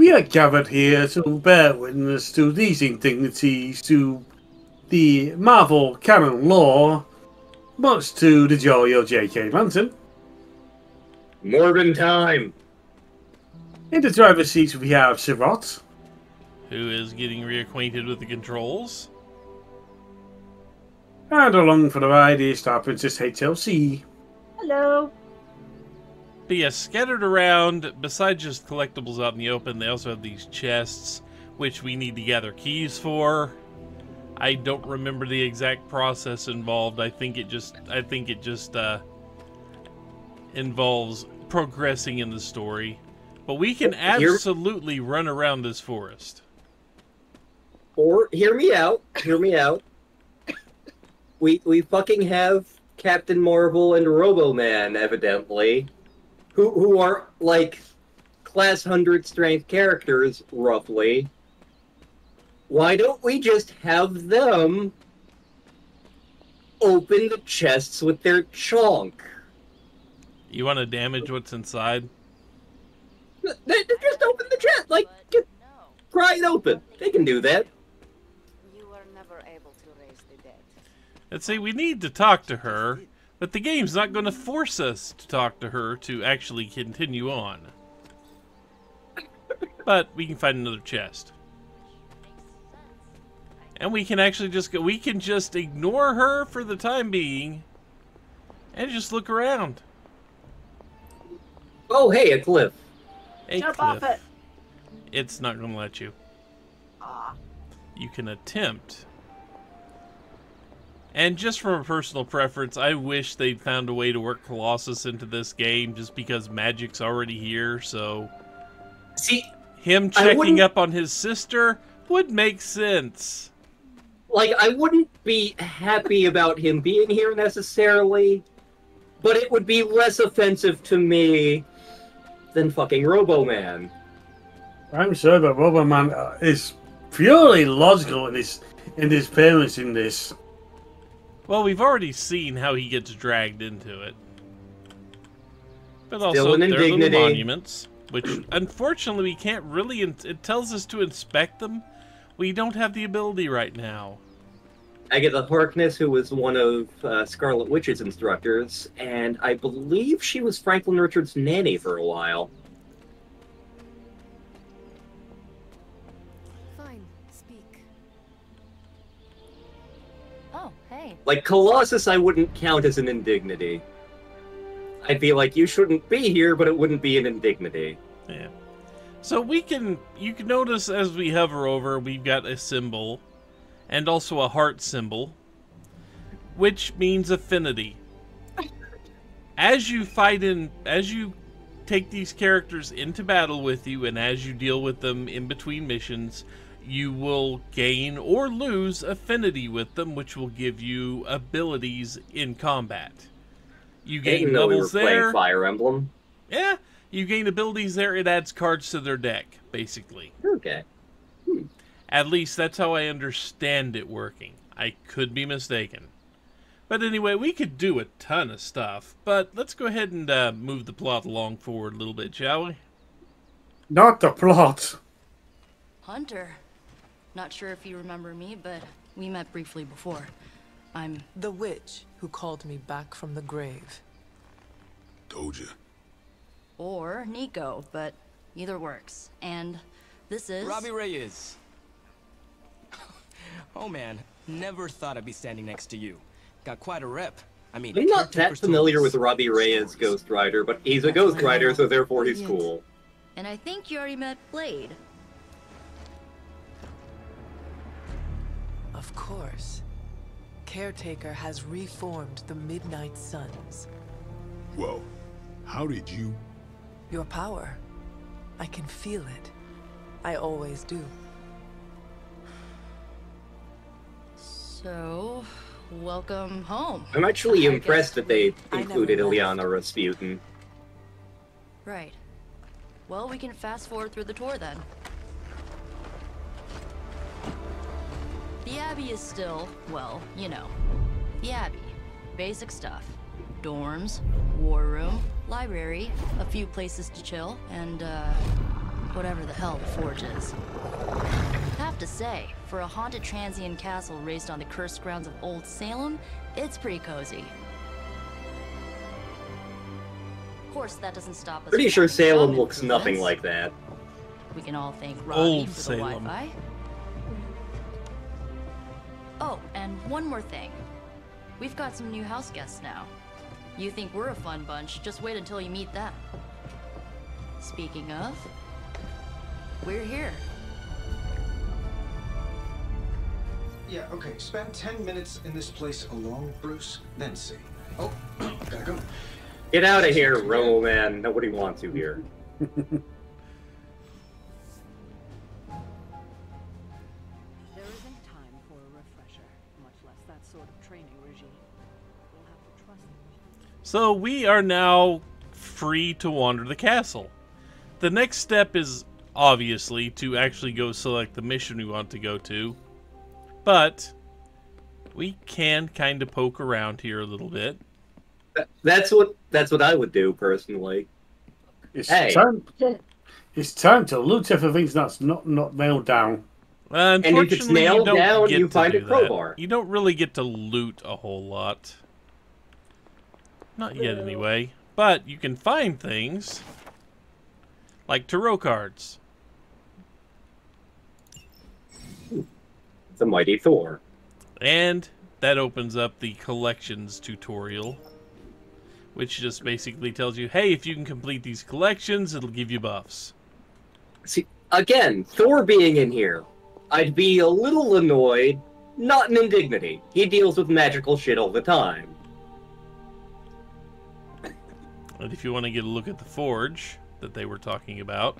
we are gathered here to bear witness to these indignities to the Marvel canon lore, much to the joy of JKLantern. Morbin time! In the driver's seat we have Sirot, who is getting reacquainted with the controls. and along for the ride is StarprincessHLC. Hello. But yeah, scattered around, besides just collectibles out in the open, they also have these chests, which we need to gather keys for. I don't remember the exact process involved. I think it just involves progressing in the story. But we can absolutely run around this forest. Or, hear me out. We fucking have Captain Marvel and Robo-Man, evidently, who are, like, class 100 strength characters, roughly. Why don't we just have them open the chests with their chonk? You want to damage what's inside? They just open the chest, like, pry it open. They can do that. You were never able to raise the dead. Let's see, we need to talk to her, but the game's not going to force us to talk to her to actually continue on. But we can find another chest. And we can actually just go, we can just ignore her for the time being and just look around. Oh, hey, a cliff. Jump off it. It's not going to let you. You can attempt. And just from a personal preference, I wish they'd found a way to work Colossus into this game just because Magic's already here, so... See, him checking up on his sister would make sense. Like, I wouldn't be happy about him being here necessarily, but it would be less offensive to me than fucking Robo-Man. I'm sure that Robo-Man is purely logical in his payments in this. Well, we've already seen how he gets dragged into it. But Still also, an there are the indignity. monuments, which unfortunately we can't really... It tells us to inspect them. We don't have the ability right now. Agatha Harkness, who was one of Scarlet Witch's instructors, and I believe she was Franklin Richards' nanny for a while. Fine, speak. Oh, hey. Like, Colossus I wouldn't count as an indignity. I'd be like, you shouldn't be here, but it wouldn't be an indignity. Yeah. So you can notice as we hover over, we've got a symbol, and also a heart symbol, which means affinity. As you take these characters into battle with you, and as you deal with them in between missions, you will gain or lose affinity with them, which will give you abilities in combat. You gain levels there. Fire Emblem. Yeah, you gain abilities there. It adds cards to their deck, basically. Okay. At least that's how I understand it working. I could be mistaken. But anyway, we could do a ton of stuff. But let's go ahead and move the plot along forward a little bit, shall we? Not the plot. Hunter. Not sure if you remember me, but we met briefly before. I'm the witch who called me back from the grave. Told you. Or Nico, but either works. And this is... Robbie Reyes. Oh man, never thought I'd be standing next to you. Got quite a rep. I mean, I'm not that familiar with Robbie Reyes' Ghost Rider, but he's a Ghost Rider, so therefore he's cool. And I think you already met Blade. Of course. Caretaker has reformed the Midnight Suns. Well, how did you... Your power. I can feel it. I always do. So, welcome home. I'm actually impressed that they included Ileana Rasputin. Right. Well, we can fast forward through the tour then. The Abbey is still, well, you know, the Abbey. Basic stuff. Dorms, war room, library, a few places to chill, and, whatever the hell the forge is. Have to say, for a haunted transient castle raised on the cursed grounds of Old Salem, it's pretty cozy. Of course, that doesn't stop us. Pretty from sure having Salem some looks nothing improvements. like that. We can all thank Robbie Old for the Salem. Wi-Fi. Oh, and one more thing. We've got some new house guests now. You think we're a fun bunch, just wait until you meet them. Speaking of, we're here. Yeah, okay. Spend 10 minutes in this place alone, Bruce, then see. Oh, gotta go. Get out of here, Romo Man. Nobody wants you here. There isn't time for a refresher, much less that sort of training regime. We'll have to trust them. So we are now free to wander the castle. The next step is obviously to actually go select the mission we want to go to. But we can kind of poke around here a little bit. That's what I would do personally. It's Hey. it's time to loot everything that's not nailed down. Unfortunately, if it's nailed you don't down, get you to find do a crowbar. that. You don't really get to loot a whole lot. Not yet, anyway. But you can find things like tarot cards. The mighty Thor. And that opens up the collections tutorial, which just basically tells you, hey, if you can complete these collections, it'll give you buffs. See, again, Thor being in here, I'd be a little annoyed, not an indignity. He deals with magical shit all the time. And if you want to get a look at the forge that they were talking about,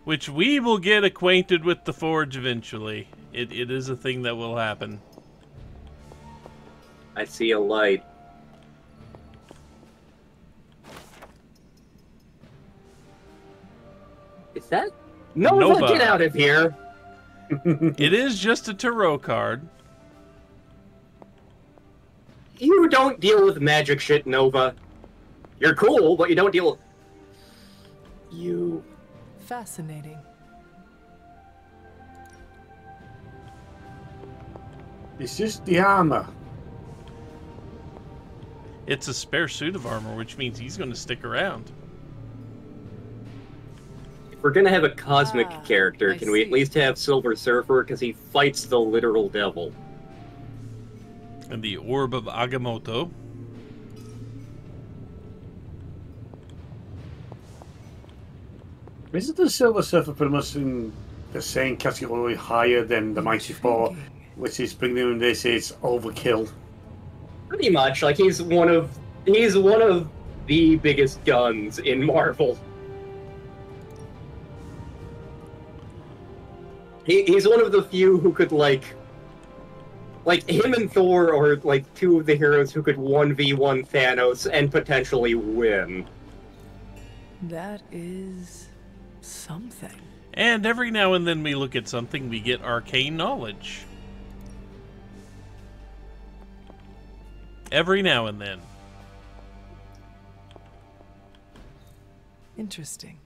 which we will get acquainted with the forge eventually. It is a thing that will happen. I see a light. Is that? Nova, get out of here! It is just a tarot card. You don't deal with magic shit, Nova. You're cool, but you don't deal with... You... Fascinating. It's just the armor. It's a spare suit of armor, which means he's going to stick around. If we're gonna have a cosmic character, I can we at see. least have Silver Surfer? Because he fights the literal devil. And the Orb of Agamotto. Isn't the Silver Surfer pretty much in the same category higher than the Mighty Thor, which is bringing in this is overkill? Pretty much, like he's one of the biggest guns in Marvel. He's one of the few who could like him and Thor are like two of the heroes who could 1v1 Thanos and potentially win. That is something. And every now and then we look at something, we get arcane knowledge. Every now and then. Interesting.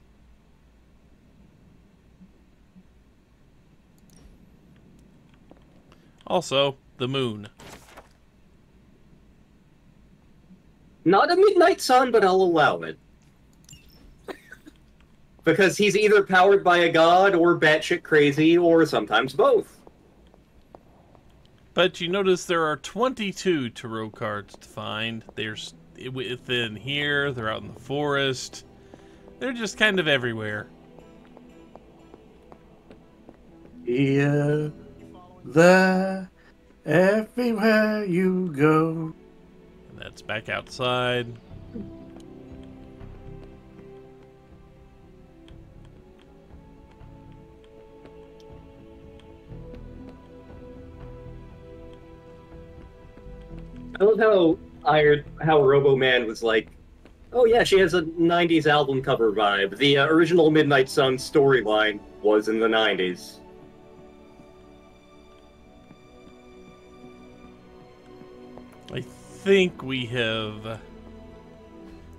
Also, the moon. Not a midnight sun, but I'll allow it. Because he's either powered by a god or batshit crazy, or sometimes both. But you notice there are 22 tarot cards to find. They're within here, they're out in the forest. They're just kind of everywhere. Here, there, everywhere you go. And that's back outside. I love how Robo-Man was like, oh yeah, she has a 90s album cover vibe. The original Midnight Sun storyline was in the 90s. I think we have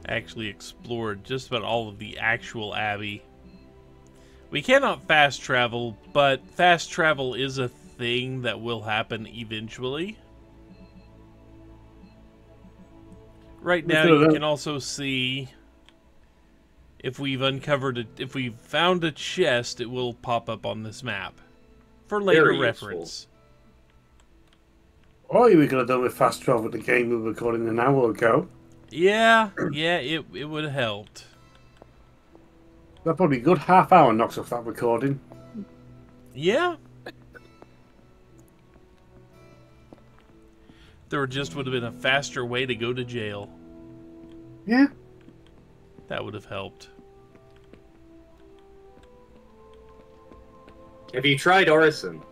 actually explored just about all of the actual Abbey. We cannot fast travel, but fast travel is a thing that will happen eventually. Right now, you can also see if we've if we've found a chest, it will pop up on this map for later reference. Or we could have done with fast travel with the game we were recording an hour ago. Yeah, it would have helped. That probably a good half hour knocks off that recording. Yeah. There just would have been a faster way to go to jail. Yeah. That would have helped. Have you tried arson?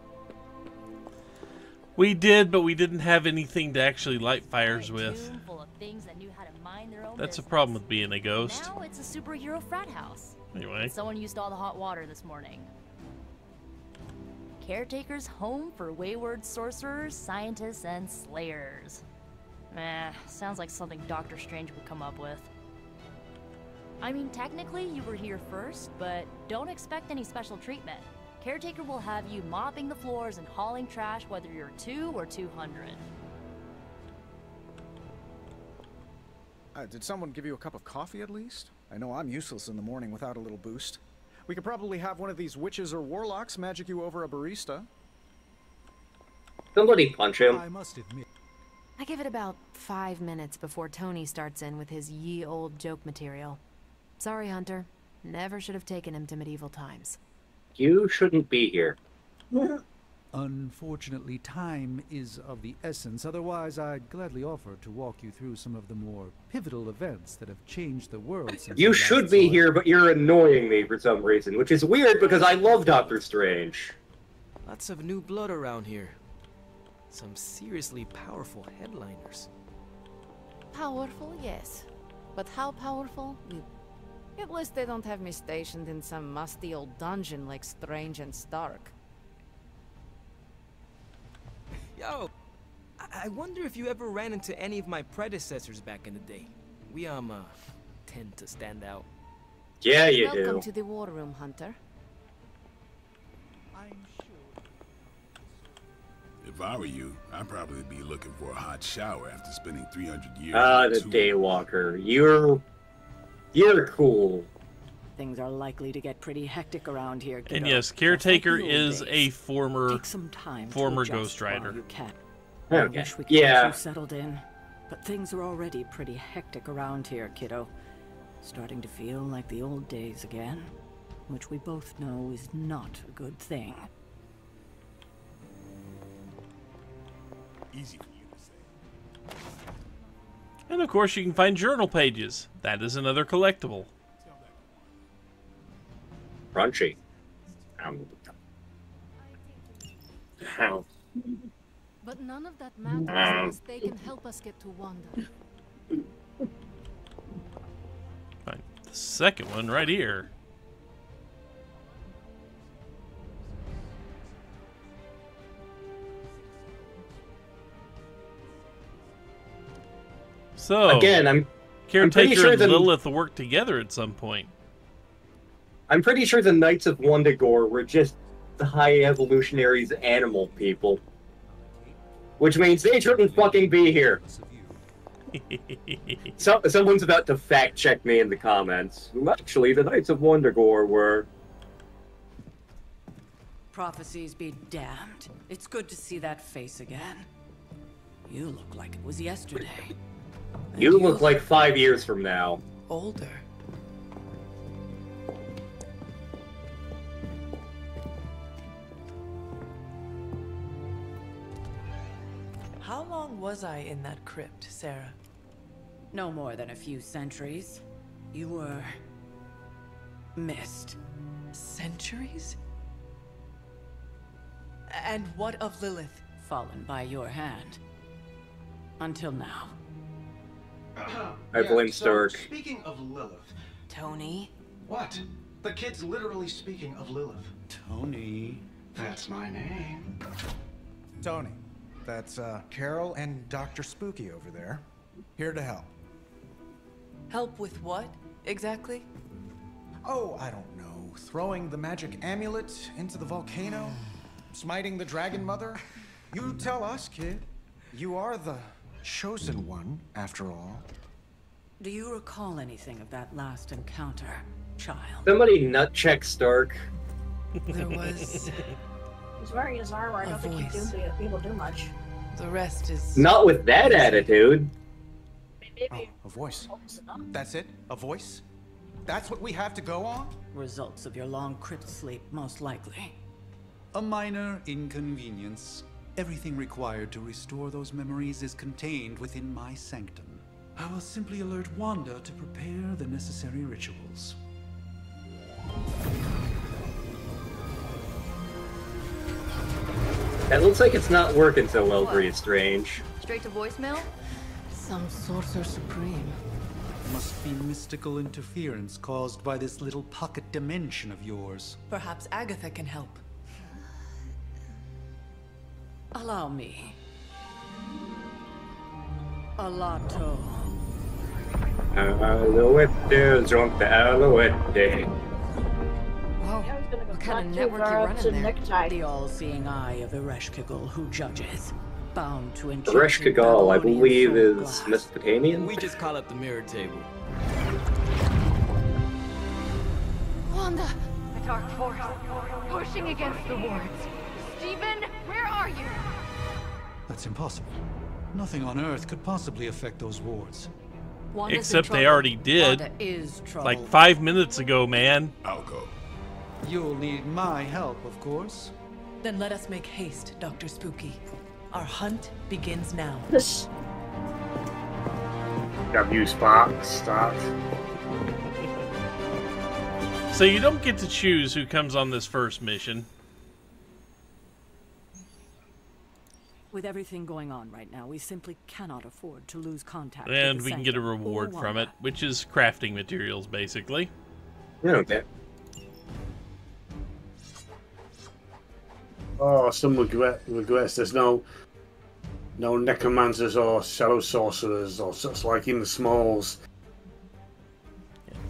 We did, but we didn't have anything to actually light fires with. That's a problem with being a ghost. Now it's a superhero frat house. Anyway. Someone used all the hot water this morning. Caretaker's home for wayward sorcerers, scientists, and slayers. Sounds like something Dr. Strange would come up with. I mean, technically you were here first, but don't expect any special treatment. Caretaker will have you mopping the floors and hauling trash whether you're 2 or 200. Did someone give you a cup of coffee at least? I know I'm useless in the morning without a little boost. We could probably have one of these witches or warlocks magic you over a barista. Somebody punch him. I must admit. I give it about 5 minutes before Tony starts in with his ye old joke material. Sorry, Hunter. Never should have taken him to medieval times. You shouldn't be here. Unfortunately, time is of the essence. Otherwise, I'd gladly offer to walk you through some of the more pivotal events that have changed the world since you should be here, but you're annoying me for some reason, which is weird because I love Doctor Strange. Lots of new blood around here. Some seriously powerful headliners. Powerful, yes. But how powerful? At least they don't have me stationed in some musty old dungeon like Strange and Stark. Yo, I wonder if you ever ran into any of my predecessors back in the day. We, tend to stand out. Yeah, you do. Welcome to the war room, Hunter. If I were you, I'd probably be looking for a hot shower after spending 300 years. The Daywalker. You're cool. Things are likely to get pretty hectic around here, kiddo. And yes, Caretaker is a former Ghost Rider. I wish we could get you settled in, but things are already pretty hectic around here, kiddo. Starting to feel like the old days again, which we both know is not a good thing. Easy for you to say. And of course, you can find journal pages. That is another collectible. Crunchy. How? But none of that matters unless they can help us get to Wanda. Fine. The second one right here. So again, Caretaker and Lilith work together at some point. I'm pretty sure the Knights of Wundagore were just the High Evolutionaries animal people. Which means they shouldn't fucking be here. Someone's about to fact check me in the comments. Actually, the Knights of Wundagore were... Prophecies be damned. It's good to see that face again. You look like it was yesterday. You look like 5 years from now. Older. How long was I in that crypt, Sarah? No more than a few centuries. You were... missed. Centuries? And what of Lilith? Fallen by your hand. Until now. I blame Stark. Speaking of Lilith... Tony? What? The kid's literally speaking of Lilith. Tony. That's my name. Tony. That's, Carol and Dr. Spooky over there. Here to help. Help with what, exactly? Oh, I don't know. Throwing the magic amulet into the volcano? Smiting the Dragon Mother? You tell us, kid. You are the chosen one, after all. Do you recall anything of that last encounter, child? Somebody nut check Stark. There was... He's wearing his armor. I don't think he'd be able to do much. The rest is... Not with that attitude. Maybe. Oh, a voice. That's it? A voice? That's what we have to go on? Results of your long crypt sleep, most likely. A minor inconvenience. Everything required to restore those memories is contained within my sanctum. I will simply alert Wanda to prepare the necessary rituals. That looks like it's not working so well for you, Strange. Straight to voicemail? Some sorcerer supreme. Must be mystical interference caused by this little pocket dimension of yours. Perhaps Agatha can help. Allow me. Alato. Alouette, drunk the alouette. Whoa, what kind of network you running there? The all-seeing eye of the Reshkigul who judges. Bound to enchant Reshkigul, I believe, is Mesopotamian. We just call it the mirror table. Wanda! The dark force, pushing against the wards. Stephen, where are you? That's impossible. Nothing on Earth could possibly affect those wards. Wanda's Except they already did. Wanda is Like 5 minutes ago, man. I'll go. You'll need my help, of course. Then let us make haste, Dr. Spooky. Our hunt begins now. Grab you, Sparks. Start. So you don't get to choose who comes on this first mission. With everything going on right now, we simply cannot afford to lose contact. And we can get a reward from it, which is crafting materials, basically. Okay. Oh, some regrets. There's no necromancers or shadow sorcerers or such like in the smalls.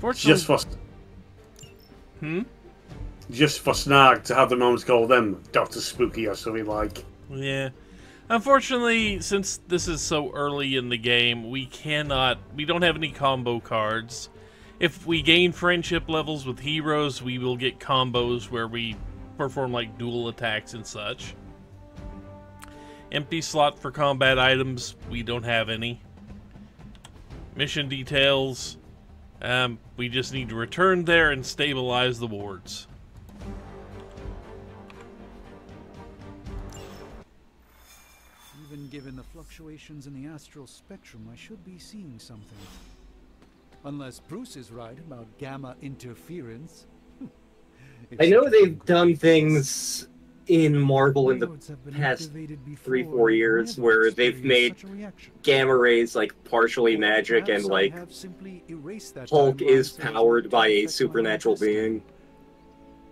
Fortunately, just for Snarg to have the moments call them Dr. Spooky or something like. Yeah. Unfortunately, since this is so early in the game, we don't have any combo cards. If we gain friendship levels with heroes, we will get combos where we perform like dual attacks and such. Empty slot for combat items, we don't have any. Mission details, we just need to return there and stabilize the wards. Even given the fluctuations in the astral spectrum, I should be seeing something. Unless Bruce is right about gamma interference. I know they've done things in Marvel in the past 3-4 years where they've made gamma rays like partially magic and like Hulk is powered by a supernatural being.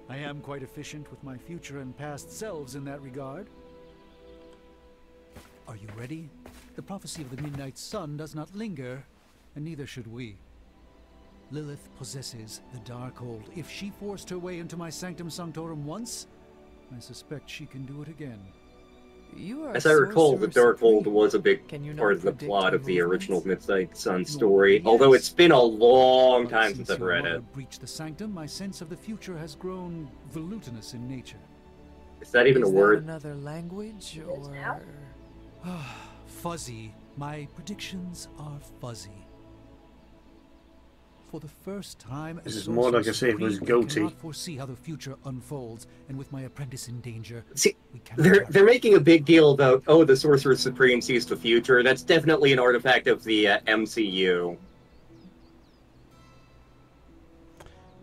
I am quite efficient with my future and past selves in that regard. Are you ready? The prophecy of the Midnight Sun does not linger, and neither should we. Lilith possesses the Darkhold. If she forced her way into my Sanctum Sanctorum once, I suspect she can do it again. As I recall, the Darkhold was a big part of the plot of the original Midnight Sun story, although it's been a long time since I've read it. Breach the Sanctum, my sense of the future has grown volutinous in nature. Is that even a word? Another language, or... Fuzzy. My predictions are fuzzy. For the first time, this is more like I say it was goatee. I cannot foresee how the future unfolds, and with my apprentice in danger, see, they're making a big deal about, oh, the Sorcerer Supreme sees the future. That's definitely an artifact of the MCU.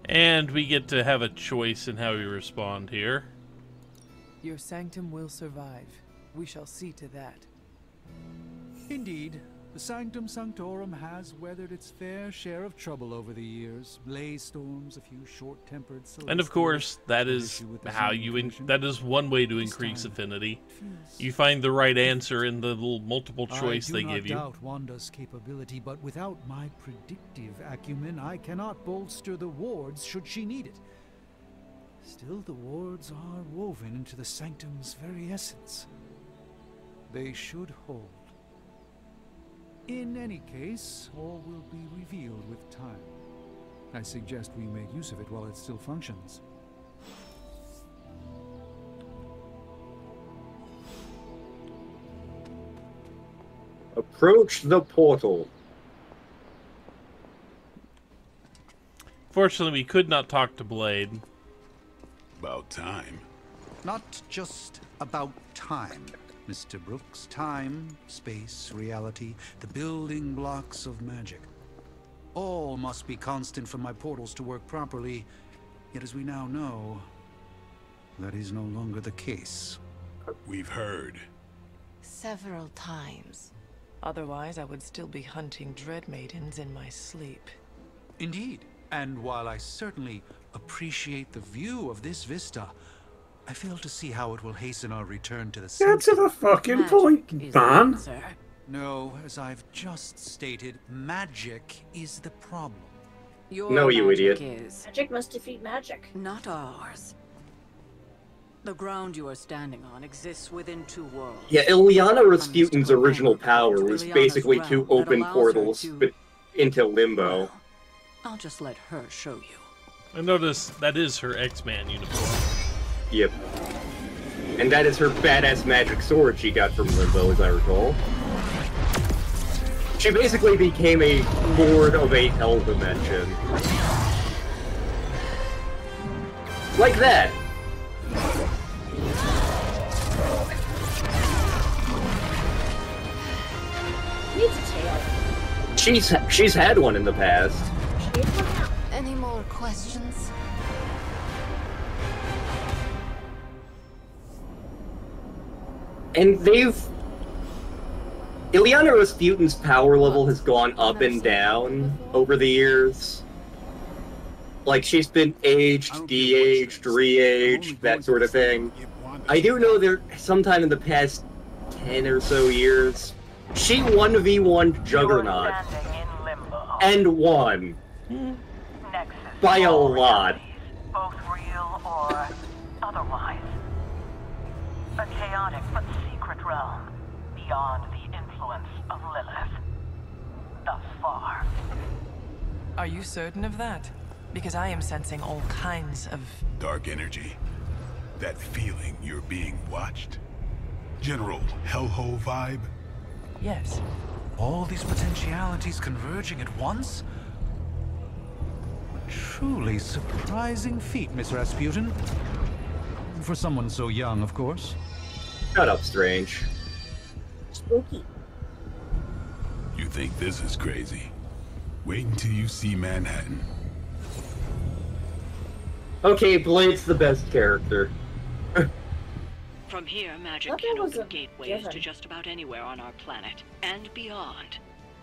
And we get to have a choice in how we respond here. Your sanctum will survive. We shall see to that. Indeed. The Sanctum Sanctorum has weathered its fair share of trouble over the years. Blaze storms, a few short-tempered celestials. And of course, that is how that is one way to increase affinity. You find the right answer in the little multiple choice they give you. I do not doubt Wanda's capability, but without my predictive acumen, I cannot bolster the wards should she need it. Still, the wards are woven into the Sanctum's very essence. They should hold. In any case, all will be revealed with time. I suggest we make use of it while it still functions. Approach the portal. Fortunately, we could not talk to Blade. About time. Not just about time, Mr. Brooks. Time, space, reality, the building blocks of magic. All must be constant for my portals to work properly. Yet as we now know, that is no longer the case. We've heard. Several times. Otherwise, I would still be hunting dread maidens in my sleep. Indeed. And while I certainly appreciate the view of this vista, I fail to see how it will hasten our return to the Get to the fucking point, man. No, as I've just stated, magic is the problem. No, you idiot. Magic must defeat magic. Not ours. The ground you are standing on exists within two worlds. Yeah, Ilyana Rasputin's original power was basically to open portals into Limbo. I'll just let her show you. I notice that is her X-Man uniform. Yep. And that is her badass magic sword she got from Limbo, as I recall. She basically became a lord of a hell dimension. Like that! Needs a tail. She's had one in the past. Any more questions? And Ilyana Rasputin's power level has gone up and down over the years. Like, she's been aged, de-aged, re-aged, that sort of thing. I do know there, sometime in the past 10 or so years, she 1v1 Juggernaut. And won. By a lot. Both real or otherwise. A chaotic but secret realm beyond the influence of Lilith. Thus far. Are you certain of that? Because I am sensing all kinds of... dark energy. That feeling you're being watched. General hellhole vibe? Yes. All these potentialities converging at once? A truly surprising feat, Miss Rasputin. For someone so young, of course. Shut up, Strange. Spooky. You think this is crazy? Wait until you see Manhattan. Okay, Blade's the best character. From here, magic can open gateways to just about anywhere on our planet, and beyond.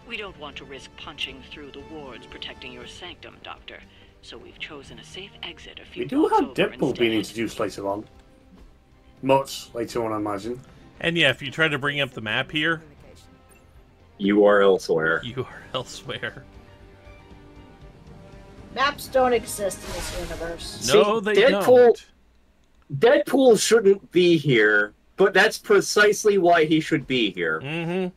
We don't want to risk punching through the wards protecting your sanctum, Doctor, so we've chosen a safe exit a few We do have blocks over Deadpool being introduced later on. Much later on, I imagine. And yeah, if you try to bring up the map here... You are elsewhere. You are elsewhere. Maps don't exist in this universe. No, they don't. Deadpool shouldn't be here, but that's precisely why he should be here. Mm-hmm.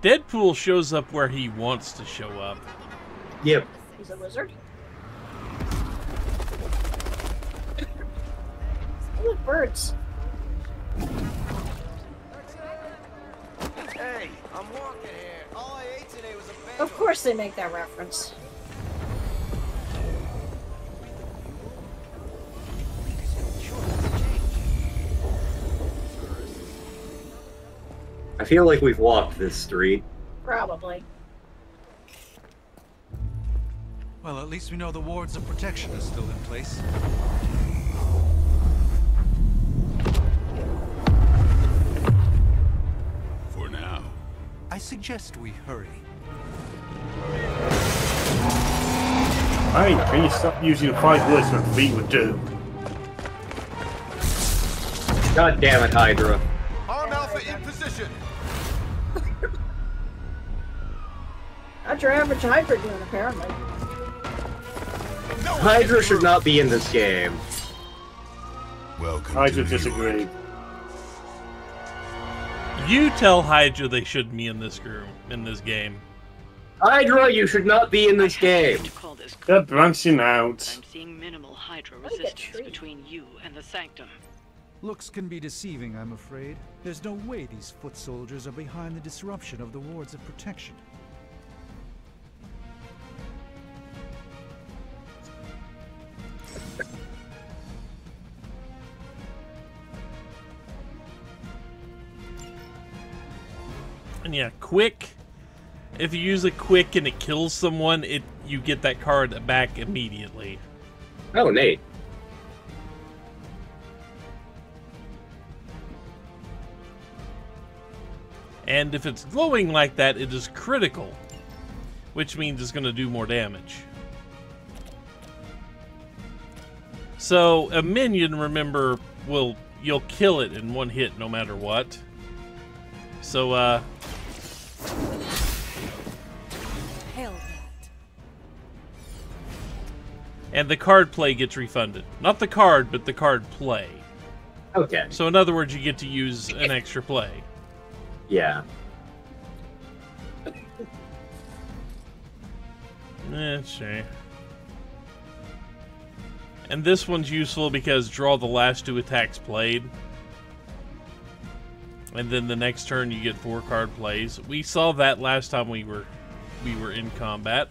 Deadpool shows up where he wants to show up. Yep. He's a wizard. Look, birds. Hey, I'm walking here. All I ate today was a bagel. Of course they make that reference. I feel like we've walked this street. Probably. Well, at least we know the wards of protection are still in place. For now. I suggest we hurry. Hey, can you stop using 5 words for me would do? God damn it, Hydra. Arm Alpha in position. Not your average Hydra doing, apparently. Hydra should not be in this game. Welcome Hydra disagree. You tell Hydra they shouldn't be in this game. Hydra, you should not be in this game. They're branching out. I'm seeing minimal Hydra resistance between you and the Sanctum. Looks can be deceiving, I'm afraid. There's no way these foot soldiers are behind the disruption of the wards of protection. And yeah, quick. If you use a quick and it kills someone, you get that card back immediately. Oh, Nate. And if it's glowing like that, it is critical, which means it's going to do more damage. So a minion, remember, you'll kill it in one hit no matter what. So and the card play gets refunded. Not the card, but the card play. Okay. So in other words, you get to use an extra play. Yeah. Sure. And this one's useful because draw the last 2 attacks played. And then the next turn you get 4 card plays. We saw that last time we were in combat.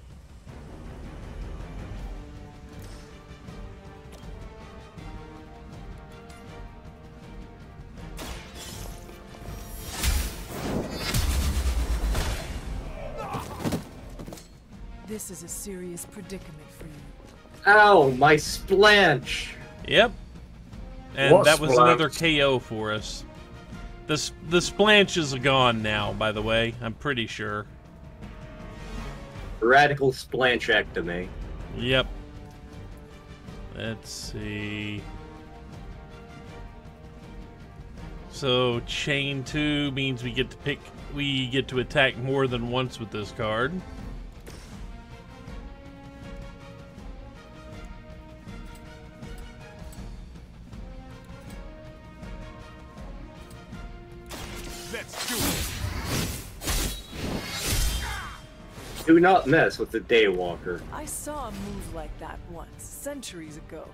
This is a serious predicament for you. Ow, my splanch. Yep. And What that was splanch? another KO for us. The splanch is gone now, by the way. I'm pretty sure. Radical splanchectomy. Yep. Let's see. So chain 2 means we get to attack more than once with this card. Let's do it. Do not mess with the Daywalker. I saw a move like that once, centuries ago.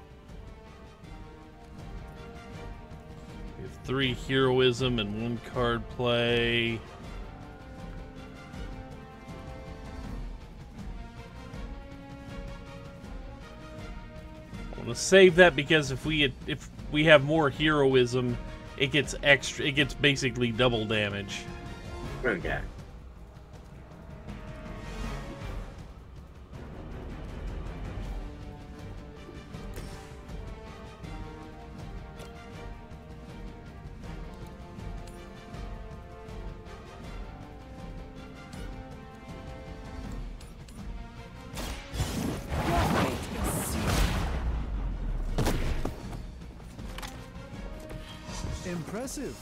We have 3 heroism and 1 card play. I want to save that because if we have more heroism, it gets extra. It gets basically double damage. Okay. Impressive.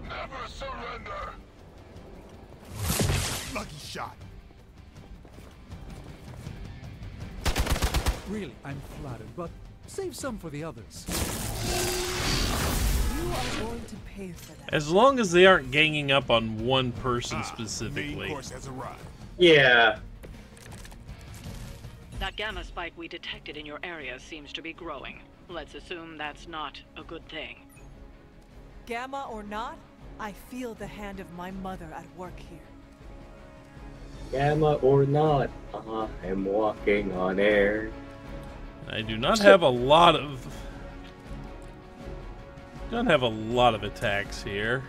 Never surrender. Lucky shot. Really, I'm flattered, but save some for the others. You are going to pay for that. As long as they aren't ganging up on one person specifically. Main course has arrived. Yeah. That gamma spike we detected in your area seems to be growing. Let's assume that's not a good thing. Gamma or not, I feel the hand of my mother at work here. Gamma or not, I'm walking on air. I do not have a lot of... Don't have a lot of attacks here.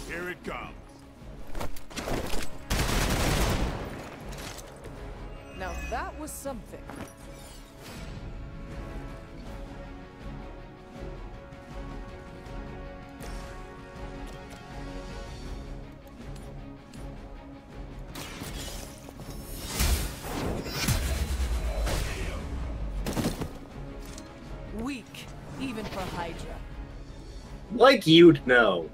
Here it comes. That was something. Weak, even for Hydra. Like you'd know.